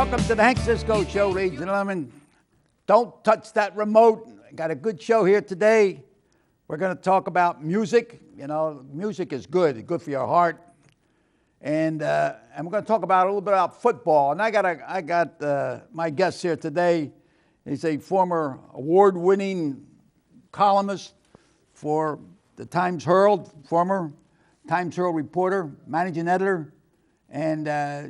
Welcome to the Hank Cisco Show, ladies and gentlemen. Don't touch that remote. Got a good show here today. We're going to talk about music. You know, music is good for your heart. And we're going to talk about a little bit about football. And I got my guest here today. He's a former award-winning columnist for the Times Herald, former Times Herald reporter, managing editor, and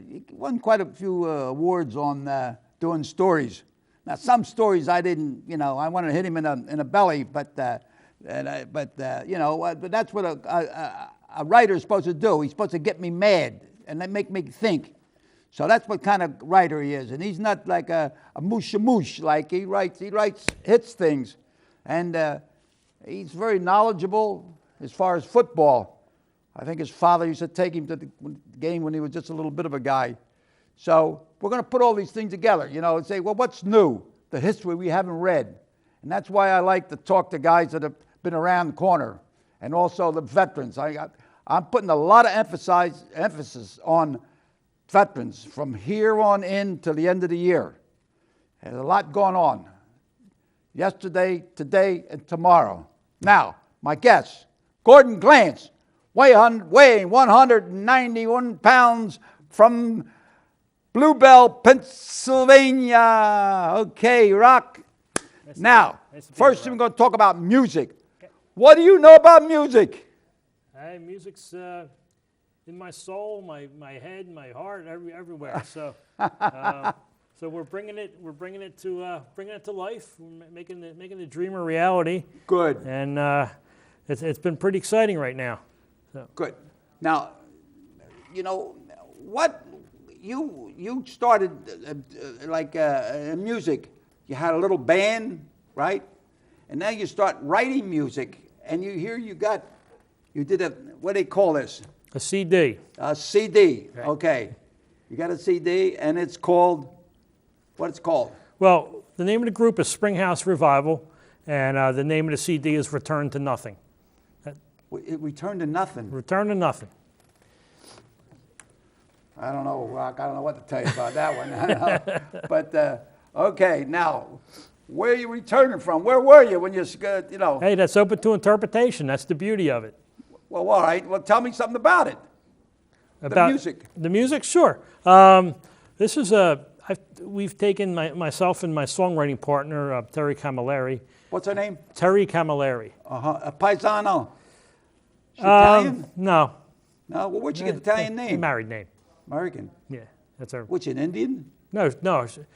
he won quite a few awards on doing stories. Now, some stories I didn't, I wanted to hit him in the belly, but that's what a writer is supposed to do. He's supposed to get me mad and then make me think. So that's what kind of writer he is. And he's not like a moosh, like he hits things. And he's very knowledgeable as far as football. I think his father used to take him to the game when he was just a little bit of a guy. So we're going to put all these things together, and say, well, what's new? The history we haven't read. And that's why I like to talk to guys that have been around the corner and also the veterans. I'm putting a lot of emphasis on veterans from here on in to the end of the year. There's a lot going on. Yesterday, today, and tomorrow. Now, my guest, Gordon Glantz, weighing 191 pounds from Bluebell, Pennsylvania. Okay, rock. Now, first we're going to talk about music. Okay. What do you know about music? Hey, music's in my soul, my head, my heart, everywhere. So, so we're bringing it to life. We're making the dream a reality. Good. And it's been pretty exciting right now. So. Good. Now, what you started in music. You had a little band, right? And now you start writing music, and you did what do they call this? A CD. A CD. Right. Okay. You got a CD, and it's called. What it's called? Well, the name of the group is Springhouse Revival, and the name of the CD is Return to Nothing. Return to Nothing. Return to Nothing. I don't know, Rock. I don't know what to tell you about that one. But okay, now, where are you returning from? Where were you when you? Hey, that's open to interpretation. That's the beauty of it. Well, all right. Well, tell me something about it. About the music. The music, sure. This is we've taken myself and my songwriting partner, Terry Camilleri. What's her name? Terry Camilleri. A paisano. Italian? No. No. Well, where'd you get the Italian name? A married name. American. Yeah, that's her. Which, an Indian? No.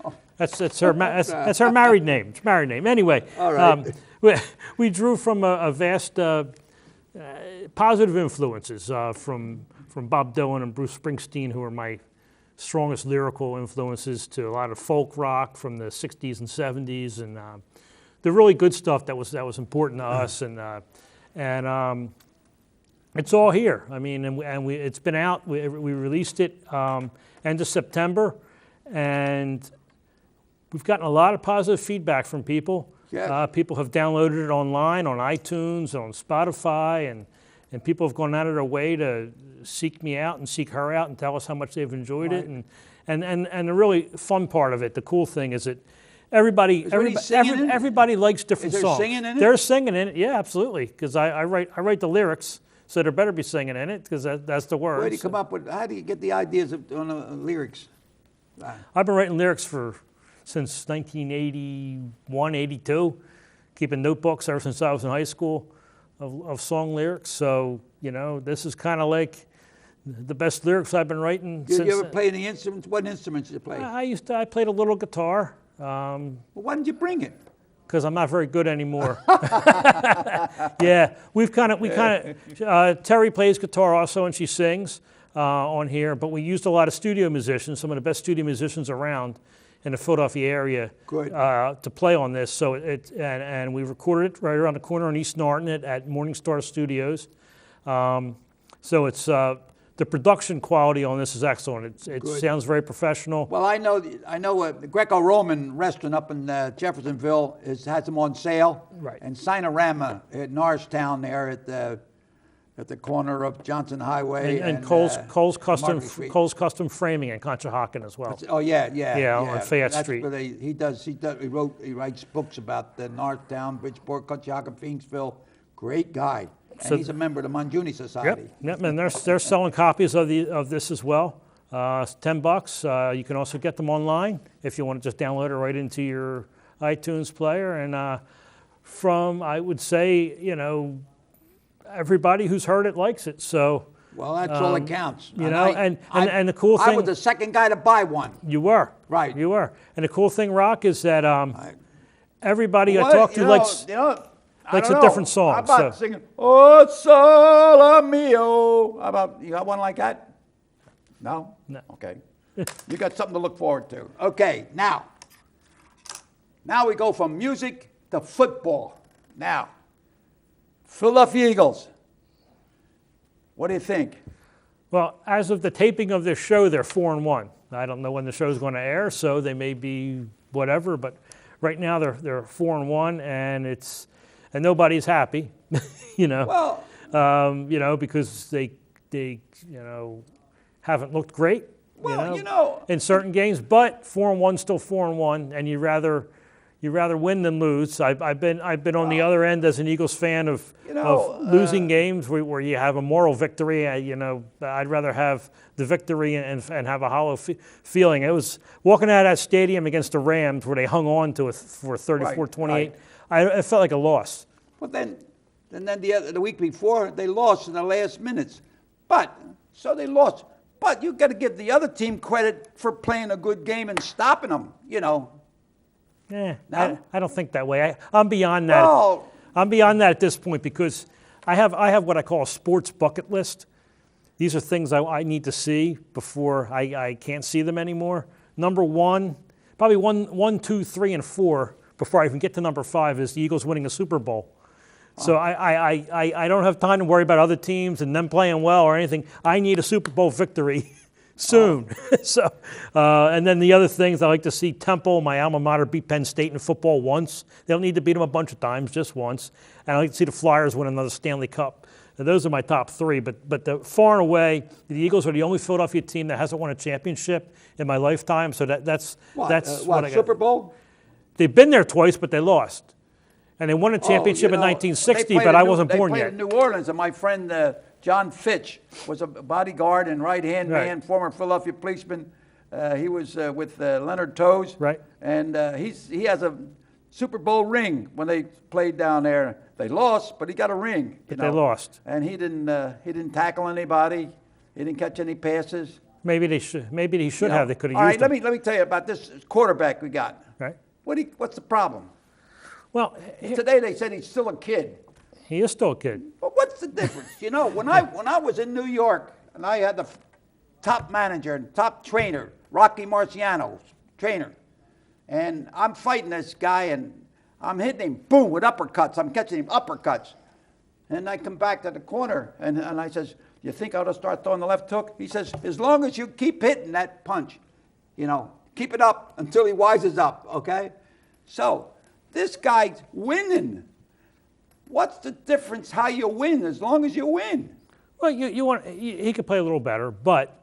Oh. That's her. That's her married name. It's married name. Anyway. All right. We drew from a vast positive influences from Bob Dylan and Bruce Springsteen, who are my strongest lyrical influences, to a lot of folk rock from the 60s and 70s, and the really good stuff that was important to us, and it's all here. I mean, and it's been out. We released it end of September, and we've gotten a lot of positive feedback from people. Yeah. People have downloaded it online, on iTunes, on Spotify, and people have gone out of their way to seek me out and seek her out and tell us how much they've enjoyed right. it. And the really fun part of it, the cool thing, is that everybody likes different songs. Singing in it? They're singing in it, yeah, absolutely. Because I write the lyrics, so there better be singing in it, because that's the words. Where do you come up with? How do you get the ideas on the lyrics? I've been writing lyrics since 1981, 82, keeping notebooks ever since I was in high school of song lyrics. So, this is kind of like the best lyrics I've been writing since. You ever play any instruments? What instruments did you play? I played a little guitar. Well, why didn't you bring it? Because I'm not very good anymore. Yeah, Terry plays guitar also, and she sings on here, but we used a lot of studio musicians, some of the best studio musicians around in the Philadelphia area to play on this. So and we recorded it right around the corner on East Norton at Morningstar Studios. So it's the production quality on this is excellent. It sounds very professional. Well, I know the Greco-Roman restaurant up in Jeffersonville has them on sale. Right. And Sinorama at Norristown there at at the corner of Johnson Highway And Cole's Market Street. Custom Framing in Conshohocken as well. Oh yeah. On Fayette That's Street. where he writes books about the Northtown, Bridgeport, Conshohocken, Finksville. Great guy, and So- he's a member of the Manjuni Society. Yep, and they're selling copies of this as well. It's $10. You can also get them online if you want to just download it right into your iTunes player. And I would say, everybody who's heard it likes it. So Well, that's all that counts. and the cool I thing, was the second guy to buy one. you were Right. You were, and the cool thing, Rock, is that everybody I What? talk to likes I likes don't a know. different song, How about so- singing, "Oh, Sole Mio"? How about, you got one like that? No? No. Okay. You got something to look forward to. Okay, now we go from music to football. Now, Philadelphia Eagles. What do you think? Well, as of the taping of this show, they're 4-1. I don't know when the show's going to air, so they may be whatever. But right now, they're 4-1, and nobody's happy, Well, because they haven't looked great. In certain games, but 4-1 still 4-1, and you rather win than lose. I've been on the other end as an Eagles fan of losing games where you have a moral victory. I'd rather have the victory and have a hollow feeling. It was walking out of that stadium against the Rams where they hung on to it for 34-28. Right. It felt like a loss. But then the week before, they lost in the last minutes. So they lost. But you got to give the other team credit for playing a good game and stopping them, No? I don't think that way. I'm beyond that. Well, I'm beyond that at this point because I have what I call a sports bucket list. These are things I need to see before I can't see them anymore. Number one, probably one, 2, 3, and 4 before I even get to number 5 is the Eagles winning a Super Bowl. So I don't have time to worry about other teams and them playing well or anything. I need a Super Bowl victory soon. And then the other things, I like to see Temple, my alma mater, beat Penn State in football once. They don't need to beat them a bunch of times, just once. And I like to see the Flyers win another Stanley Cup. Now, those are my top 3. But far and away, the Eagles are the only Philadelphia team that hasn't won a championship in my lifetime. So that's what I got. Super Bowl? They've been there twice, but they lost. And they won a championship in 1960, but I wasn't born yet. yet. They played in New Orleans, and my friend John Fitch was a bodyguard and right-hand man, former Philadelphia policeman. He was with Leonard Toews. Right. And he has a Super Bowl ring when they played down there. They lost, but he got a ring. They lost. And he didn't tackle anybody. He didn't catch any passes. Maybe he should have. They could have All used right, him. let me tell you about this quarterback we got. Right. What's the problem? Well, Today they said he's still a kid. he is still a kid. But what's the difference? When I was in New York and I had the top manager and top trainer, Rocky Marciano, trainer, and I'm fighting this guy and I'm hitting him, boom, with uppercuts. I'm catching him uppercuts. And I come back to the corner and I says, you think I ought to start throwing the left hook? He says, as long as you keep hitting that punch, keep it up until he wises up, okay? So this guy's winning. What's the difference how you win as long as you win? Well, he could play a little better, but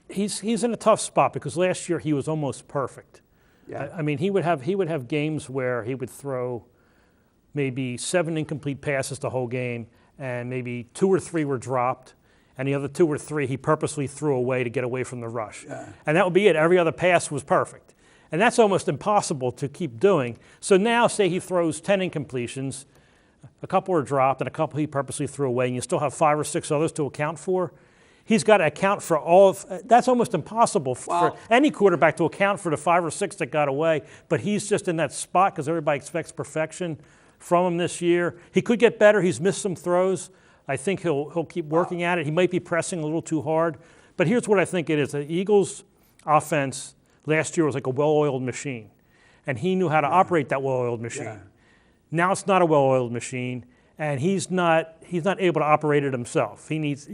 he's in a tough spot because last year he was almost perfect. Yeah. I mean, he would have games where he would throw maybe 7 incomplete passes the whole game, and maybe 2 or 3 were dropped, and the other 2 or 3 he purposely threw away to get away from the rush. Yeah. And that would be it. Every other pass was perfect. And that's almost impossible to keep doing. So now, say he throws 10 incompletions, a couple are dropped, and a couple he purposely threw away, and you still have 5 or 6 others to account for. He's got to account for all of, that's almost impossible for any quarterback to account for the 5 or 6 that got away, but he's just in that spot because everybody expects perfection from him this year. He could get better. He's missed some throws. I think he'll keep working at it. He might be pressing a little too hard. But here's what I think it is. The Eagles' offense last year was like a well-oiled machine, and he knew how to operate that well-oiled machine. Yeah. Now it's not a well-oiled machine, and he's not able to operate it himself. He needs,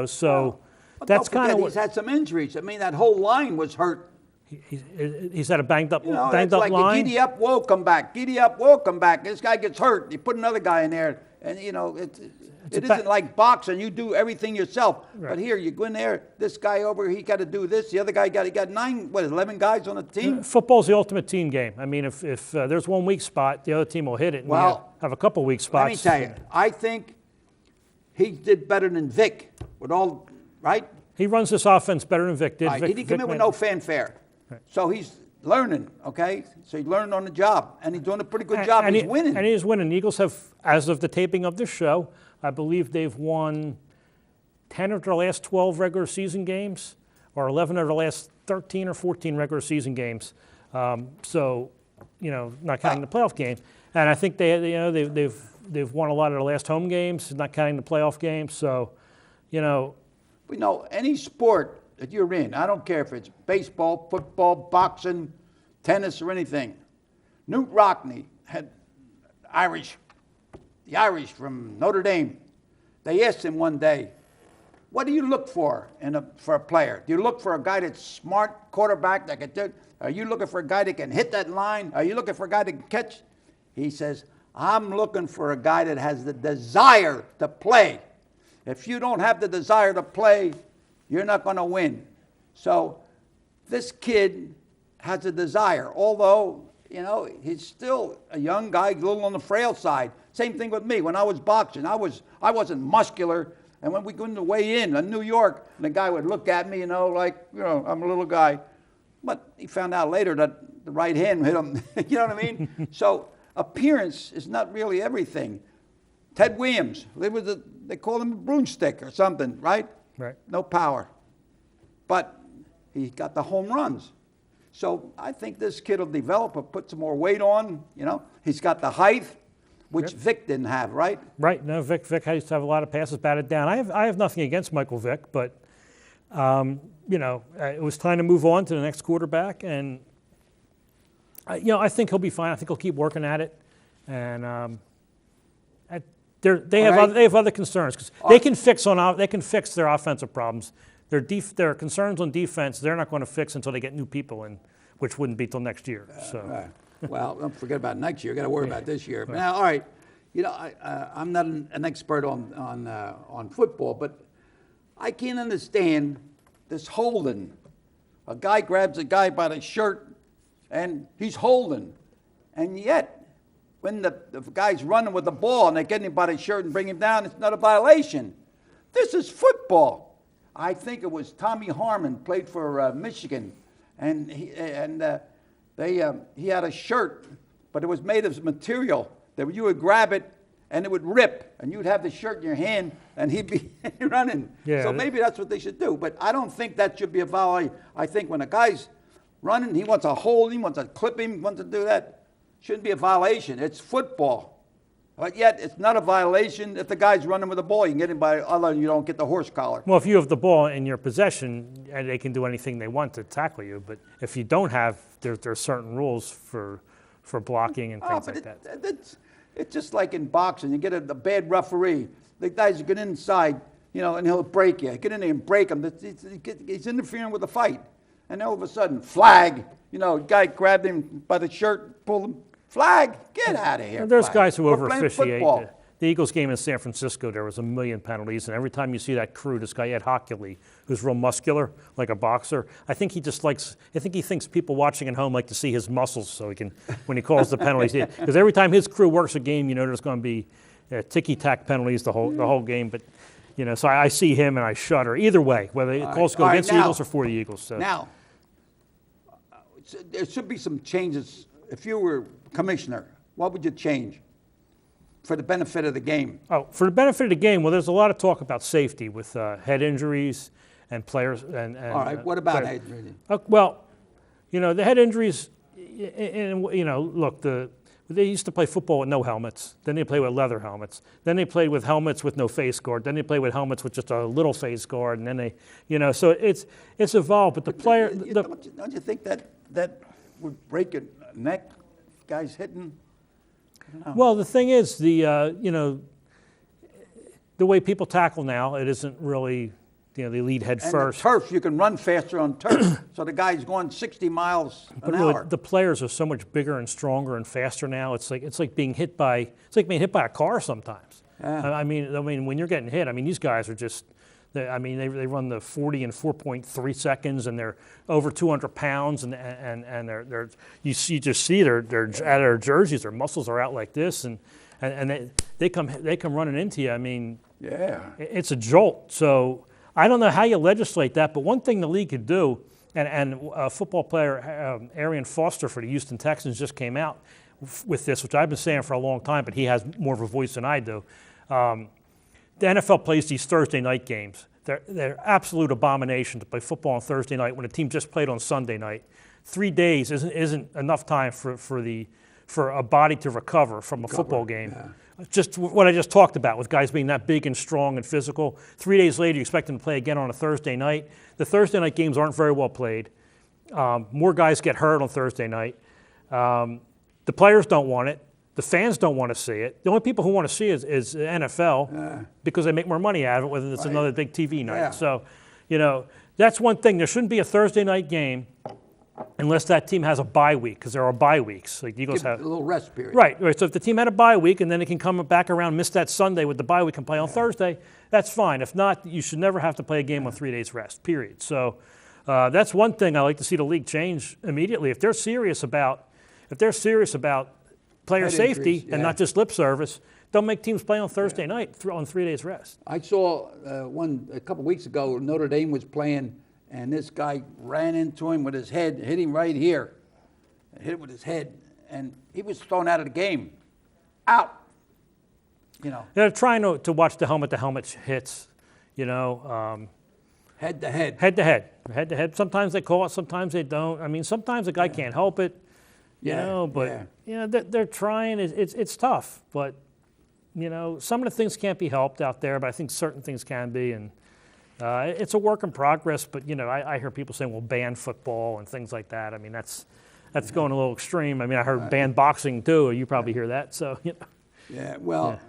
so that's kind of what. He's had some injuries. I mean, that whole line was hurt. He's had a banged up It's like line. you giddy up, whoa, come back. Giddy up, whoa, come back. This guy gets hurt. You put another guy in there, and It isn't like boxing. You do everything yourself. Right. But here, you go in there, this guy over, he got to do this. The other guy he got 11 guys on the team? Football's the ultimate team game. I mean, if there's one weak spot, the other team will hit it. And you have a couple weak spots. Let me tell you, I think he did better than Vic with all, right? He runs this offense better than Vic did. Right. He didn't come in with no fanfare. Right. So he's learning, okay? So he's learning on the job, and he's doing a pretty good job. He's winning. And he is winning. The Eagles have, as of the taping of this show, I believe they've won 10 of their last 12 regular season games, or 11 of their last 13 or 14 regular season games. So, not counting the playoff game. And I think they've won a lot of their last home games, not counting the playoff games. So, We know any sport that you're in, I don't care if it's baseball, football, boxing, tennis, or anything. Newt Rockne had the Irish from Notre Dame. They asked him one day, what do you look for for a player? Do you look for a guy that's smart, quarterback that can do it? Are you looking for a guy that can hit that line? Are you looking for a guy that can catch? He says, I'm looking for a guy that has the desire to play. If you don't have the desire to play, you're not going to win. So this kid has a desire, although, he's still a young guy, a little on the frail side. Same thing with me. When I was boxing, I wasn't muscular. And when we go to weigh in New York, the guy would look at me, I'm a little guy. But he found out later that the right hand hit him. You know what I mean? So appearance is not really everything. Ted Williams, they called him a broomstick or something, right? Right. No power. But he got the home runs. So I think this kid will develop or put some more weight on. He's got the height, which Vic didn't have, right? Right. No, Vic used to have a lot of passes batted down. I have nothing against Michael Vick, but it was time to move on to the next quarterback, and I think he'll be fine. I think he'll keep working at it, and they have other concerns because they can fix their offensive problems. Their concerns on defense they're not going to fix until they get new people in, which wouldn't be till next year. So. Well, don't forget about next year. You got to worry about this year. Right. Now, all right, I'm not an expert on football, but I can't understand this holding. A guy grabs a guy by the shirt, and he's holding, and yet when the guy's running with the ball and they get him by the shirt and bring him down, it's not a violation. This is football. I think it was Tommy Harmon played for Michigan, and he had a shirt, but it was made of material that you would grab it and it would rip, and you'd have the shirt in your hand, and he'd be running. Yeah. So maybe that's what they should do, but I don't think that should be a violation. I think when a guy's running, he wants to hold him, wants to clip him, wants to do that, shouldn't be a violation. It's football. But yet, it's not a violation if the guy's running with the ball. You can get him by other than you don't get the horse collar. Well, if you have the ball in your possession, they can do anything they want to tackle you. But if you don't have, there's certain rules for blocking and things like that. It's just like in boxing. You get a bad referee. The guys get inside, and he'll break you. Get in there and break him. He's interfering with the fight. And all of a sudden, flag. Guy grabbed him by the shirt, pulled him. Flag, get out of here. And there's guys who over-officiate. The Eagles game in San Francisco, there was 1 million penalties, and every time you see that crew, this guy Ed Hockley, who's real muscular, like a boxer, I think he thinks people watching at home like to see his muscles so he can, when he calls the penalties. Because every time his crew works a game, there's going to be ticky-tack penalties the whole game. But, so I see him and I shudder. Either way, whether the calls go against the Eagles or for the Eagles. So. Now, there should be some changes. If you were commissioner, what would you change for the benefit of the game? Oh, for the benefit of the game, well, there's a lot of talk about safety with head injuries and players. And all right, what about head injuries? Well, the head injuries, look, they used to play football with no helmets. Then they played with leather helmets. Then they played with helmets with no face guard. Then they played with helmets with just a little face guard. And then they, so it's evolved. But the player, don't you think that would break a neck? Guys hitting. Well, the thing is, the way people tackle now, it isn't really, they lead head first. And turf, you can run faster on turf. So the guy's going 60 miles an hour. The players are so much bigger and stronger and faster now. It's like being hit by a car sometimes. Yeah. I mean, when you're getting hit, I mean, these guys are just. They run the 40 in 4.3 seconds, and they're over 200 pounds, and they're you just see they're out of their jerseys, their muscles are out like this, and they come running into you. I mean, Yeah. it's a jolt. So I don't know how you legislate that, but one thing the league could do, and a football player, Arian Foster for the Houston Texans, just came out with this, which I've been saying for a long time, but he has more of a voice than I do. The NFL plays these Thursday night games. They're absolute abomination to play football on Thursday night when a team just played on Sunday night. 3 days isn't enough time for a body to recover from a football game. Yeah. Just what I just talked about with guys being that big and strong and physical. 3 days later, you expect them to play again on a Thursday night. The Thursday night games aren't very well played. More guys get hurt on Thursday night. The players don't want it. The fans don't want to see it. The only people who want to see it is the NFL because they make more money out of it, whether it's another big TV night. Yeah. So, that's one thing. There shouldn't be a Thursday night game unless that team has a bye week, because there are bye weeks. Like Eagles have a little rest period. Right. So if the team had a bye week and then it can come back around, miss that Sunday with the bye week and play on Thursday, that's fine. If not, you should never have to play a game on 3 days rest, period. So that's one thing I like to see the league change immediately. If they're serious about player safety and not just lip service, don't make teams play on Thursday night on 3 days rest. I saw a couple weeks ago, Notre Dame was playing, and this guy ran into him with his head, hit him right here, hit it with his head, and he was thrown out of the game. Out. They're trying to watch the helmet hits, Head to head. Head to head. Sometimes they call it, sometimes they don't. I mean, sometimes the guy can't help it. They're trying. It's tough, but some of the things can't be helped out there, but I think certain things can be, and it's a work in progress. But I hear people saying, "Well, ban football and things like that." I mean, that's going a little extreme. I mean, I heard ban boxing too. You probably hear that. So Yeah. Well,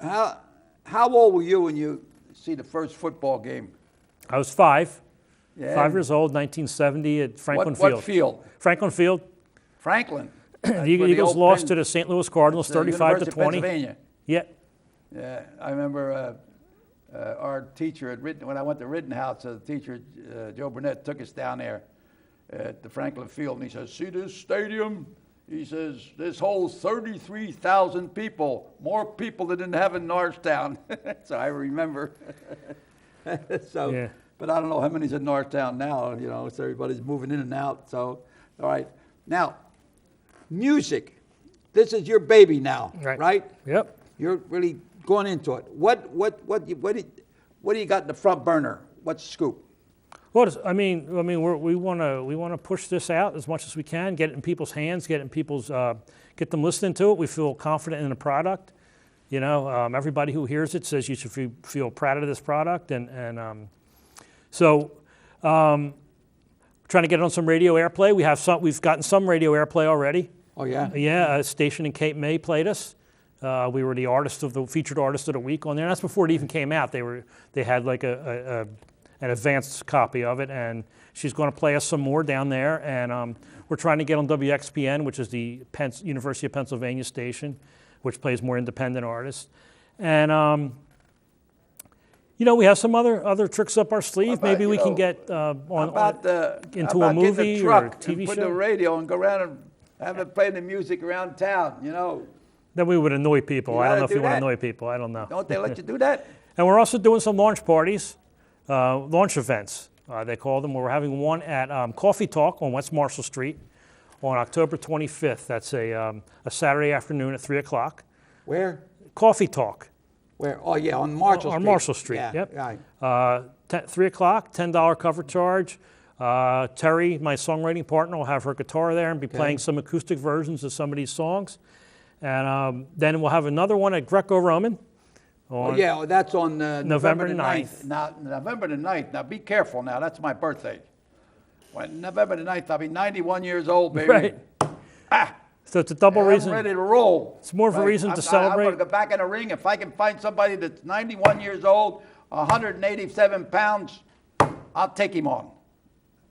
how old were you when you see the first football game? I was 5. Yeah. 5 years old, 1970 at Franklin Field. Field. What field? Franklin Field. Franklin. The Eagles lost to the St. Louis Cardinals, 35-20. Pennsylvania. Yeah. Yeah, I remember our teacher when I went to Rittenhouse, the teacher Joe Burnett took us down there at the Franklin Field, and he says, "See this stadium?" He says, "This holds 33,000 people, more people than didn't have in Norristown." So I remember. But I don't know how many's in Norristown now. So everybody's moving in and out. So, all right, now. Music, this is your baby now, right? Yep. You're really going into it. What do you got in the front burner? What's the scoop? Well, we want to push this out as much as we can, get it in people's hands, get them listening to it. We feel confident in the product. Everybody who hears it says you should feel proud of this product, and trying to get it on some radio airplay. We've gotten some radio airplay already. Oh yeah. Yeah, a station in Cape May played us. We were the featured artist of the week on there. And that's before it even came out. They had like an advanced copy of it, and she's going to play us some more down there. And we're trying to get on WXPN, which is the University of Pennsylvania station, which plays more independent artists. And we have some other tricks up our sleeve. Maybe we can get into a movie or a TV show. Put the radio and go around and have it playing the music around town. Then we would annoy people. I don't know if you want to annoy people. I don't know. Don't they let you do that? And we're also doing some launch parties, launch events. They call them. We're having one at Coffee Talk on West Marshall Street on October 25th. That's a Saturday afternoon at 3 o'clock. Where? Coffee Talk. Where? Oh, yeah, on Marshall Street. On Marshall Street, yeah, yep. Right. 3 o'clock, $10 cover charge. Terry, my songwriting partner, will have her guitar there and be playing some acoustic versions of some of these songs. And then we'll have another one at Greco-Roman. That's on November the 9th. Now, November the 9th. Now, be careful now. That's my birthday. When November the 9th, I'll be 91 years old, baby. Right. So it's a double reason. I'm ready to roll. It's more of a reason to celebrate. I'm going to go back in the ring. If I can find somebody that's 91 years old, 187 pounds, I'll take him on.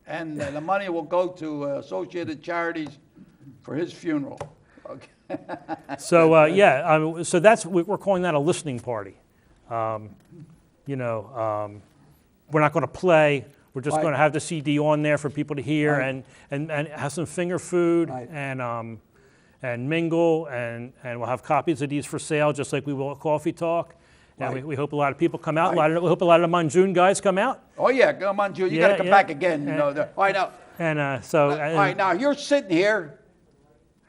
And the money will go to Associated Charities for his funeral. Okay. So yeah, so we're calling that a listening party. You know, we're not going to play. We're just Right. going to have the CD on there for people to hear Right. and have some finger food Right. and mingle and we'll have copies of these for sale, just like we will at Coffee Talk. And Right. we hope a lot of people come out. Right. We hope a lot of the Monjun guys come out. Oh yeah, come on, Jude. You Yeah, got to come yeah. back again. You know. All right now. And All right now, you're sitting here.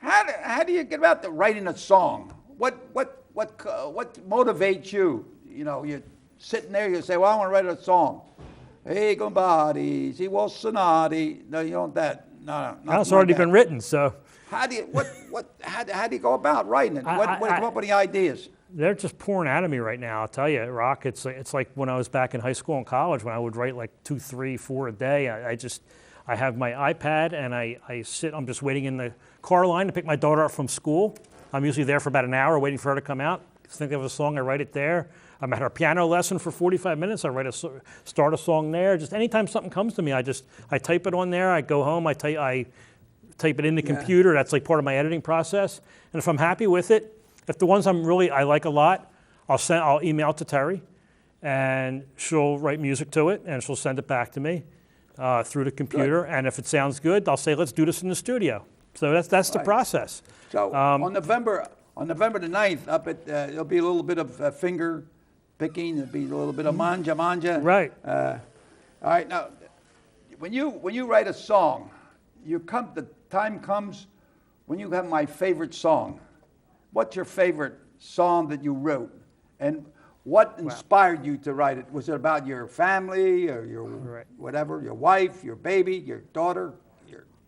How do you get about the writing a song? What motivates you? You know, you're sitting there. You say, "Well, I want to write a song." Hey, gombadi, si wassanadi. No, you don't that. No. It's already been written, so How do you how do you go about writing it? What come up with the ideas? they're just pouring out of me right now. I'll tell you, Rock. It's like when I was back in high school and college when I would write like 2, 3, 4 a day. I have my iPad and I sit. I'm just waiting in the car line to pick my daughter up from school. I'm usually there for about an hour waiting for her to come out. Think of a song, I write it there. I'm at her piano lesson for 45 minutes. I start a song there. Just anytime something comes to me, I type it on there. I go home. I type it in the computer. That's like part of my editing process. And if I'm happy with it, if the ones I like a lot, I'll email it to Terry, and she'll write music to it, and she'll send it back to me through the computer. Good. And if it sounds good, I'll say, let's do this in the studio. So that's the process. So on November the 9th, up at there'll be a little bit of finger picking. There'll be a little bit of manja. Right. All right. Now, when you write a song, the time comes when you have my favorite song. What's your favorite song that you wrote, and what inspired you to write it? Was it about your family or your whatever, your wife, your baby, your daughter?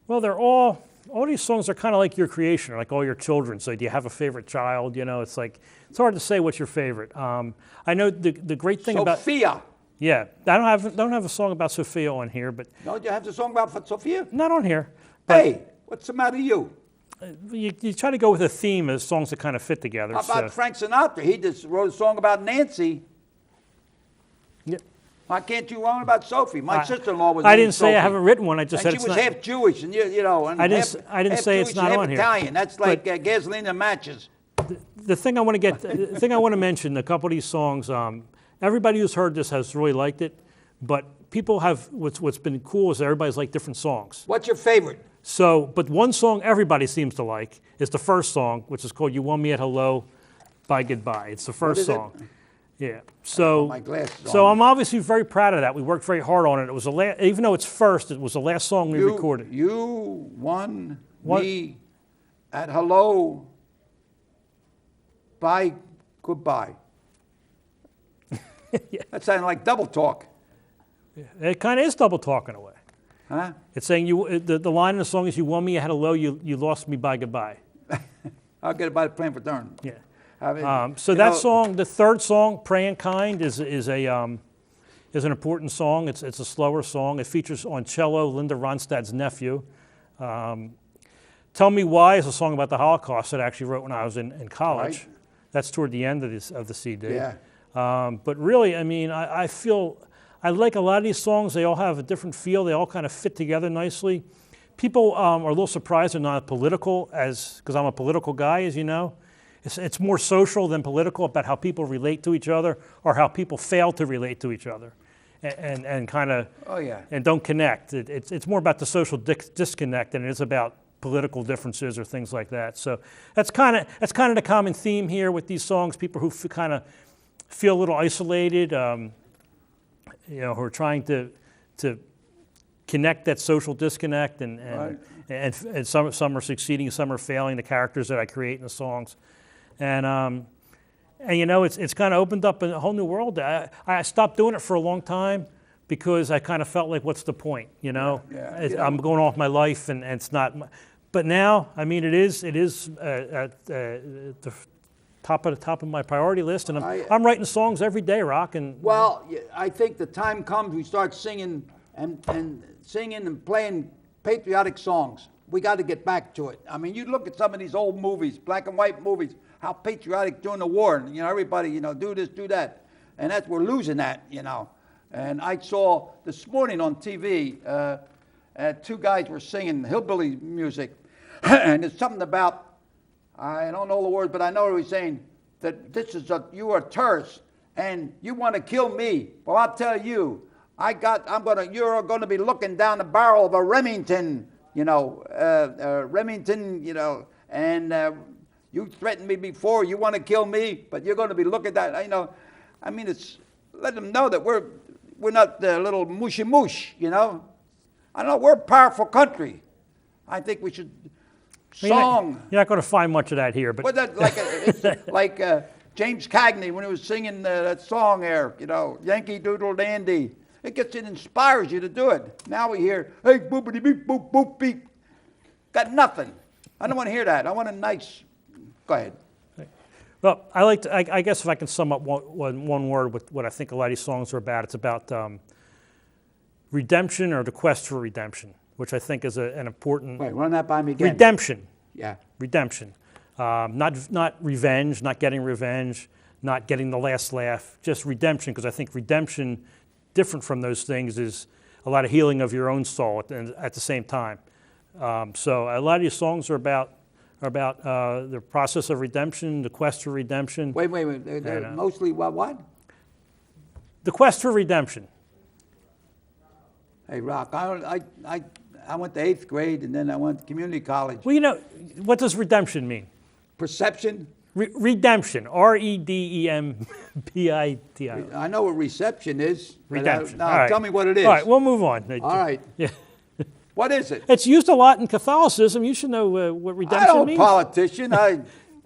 Well, they're all these songs are kind of like your creation, like all your children. So do you have a favorite child? You know, it's hard to say what's your favorite. I know the great thing about Sophia. Yeah, I don't have a song about Sophia on here, but Don't you have the song about Sophia? not on here. But Hey, what's the matter with you? you try to go with a theme of songs that kind of fit together. How about so. Frank Sinatra? He just wrote a song about Nancy. Yeah. Why can't you write about Sophie? My sister-in-law was. I named didn't say Sophie. I haven't written one. I just And said she it's was not. half Jewish, and you know, and I didn't half say it's Jewish not and half on here. Italian. That's like gasoline and matches. The thing I want to mention, a couple of these songs, everybody who's heard this has really liked it, but people have, what's been cool is everybody's liked different songs. What's your favorite? So, but one song everybody seems to like is the first song, which is called You Won Me at Hello, Bye Goodbye. It's the first is it? song. Yeah. So, my glasses so on. I'm obviously very proud of that. We worked very hard on it. It was even though it's first, it was the last song we recorded. You won me at hello. Bye, goodbye. That sounded like double talk. It kind of is double talk in a way. Huh? It's saying the line in the song is you won me at hello, you lost me by goodbye. I'll get it by the plan for turn. Yeah. I mean, So that song, the third song, "Praying Kind," is an important song. It's a slower song. It features on cello Linda Ronstadt's nephew. "Tell Me Why" is a song about the Holocaust that I actually wrote when I was in college. Right. That's toward the end of the CD. Yeah. But really, I mean, I feel I like a lot of these songs. They all have a different feel. They all kind of fit together nicely. People are a little surprised they're not political, because I'm a political guy, as you know. It's more social than political, about how people relate to each other or how people fail to relate to each other, and kind of and don't connect. It's more about the social disconnect than it is about political differences or things like that. So that's kind of the common theme here with these songs. People who kind of feel a little isolated, who are trying to connect that social disconnect, and some are succeeding, some are failing. The characters that I create in the songs, and you know, it's kind of opened up a whole new world. I stopped doing it for a long time because I kind of felt like, what's the point? You know, I'm going off my life, and it's not. But now, I mean, it is at the top of my priority list, and I'm writing songs every day, Rock. And well, I think the time comes we start singing and singing and playing patriotic songs. We got to get back to it. I mean, you look at some of these old movies, black and white movies, how patriotic during the war, and you know, everybody, you know, do this, do that, and we're losing that, you know. And I saw this morning on TV, two guys were singing hillbilly music, and there's something about I don't know the words, but I know what he's saying, that you are a terrorist and you want to kill me. Well, I'll tell you, you're going to be looking down the barrel of a Remington, and you threatened me before, you want to kill me, but you're going to be looking at that, I mean, let them know that we're not the little mushy mush, I don't know, we're a powerful country. I think we should song. You're not going to find much of that here, but it's like James Cagney when he was singing that song there, Yankee Doodle Dandy. It inspires you to do it. Now we hear, hey, boopity beep, boop, boop, beep. Got nothing. I don't want to hear that. I want a nice, go ahead. Well, I guess if I can sum up one word with what I think a lot of these songs are about, it's about redemption or the quest for redemption, which I think is an important... Wait, run that by me again. Redemption. Yeah. Redemption. Not revenge, not getting revenge, not getting the last laugh, just redemption, because I think redemption, different from those things, is a lot of healing of your own soul at the same time. So a lot of these songs are about the process of redemption, the quest for redemption. Wait. They're mostly what? The quest for redemption. Hey, Rock, I went to 8th grade and then I went to community college. Well, what does redemption mean? Perception? Redemption. R-E-D-E-M-P-I-T-I. I know what reception is. Redemption. Now, right. Tell me what it is. All right, we'll move on. All right. Yeah. What is it? It's used a lot in Catholicism. You should know what redemption means. I'm a politician.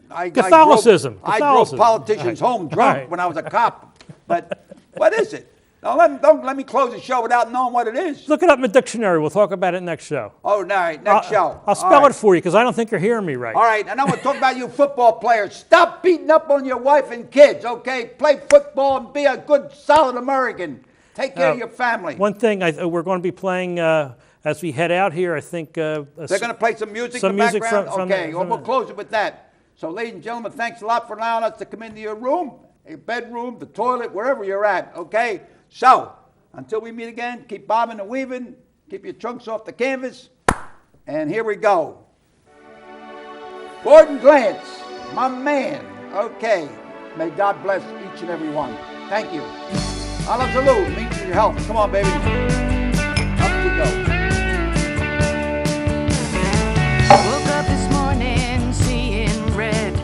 Catholicism. I drove politicians home drunk when I was a cop. But what is it? Don't let me close the show without knowing what it is. Look it up in the dictionary. We'll talk about it next show. Oh, all right, next show. I'll spell it for you because I don't think you're hearing me right. All right, and I'm going to talk about you football players. Stop beating up on your wife and kids, okay? Play football and be a good, solid American. Take care of your family. One thing we're going to be playing as we head out here, I think... They're going to play some music in the background? We'll close it with that. So, ladies and gentlemen, thanks a lot for allowing us to come into your room, your bedroom, the toilet, wherever you're at, okay? So, until we meet again, keep bobbing and weaving, keep your trunks off the canvas, and here we go. Gordon Glantz, my man, okay. May God bless each and every one. Thank you. Ala salud, means your health. Come on, baby. Up we go. Woke up this morning seeing red.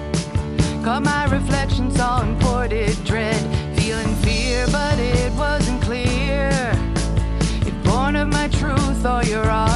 Caught my reflections all imported dread. Feeling fear, but it wasn't clear. You're born of my truth or you're all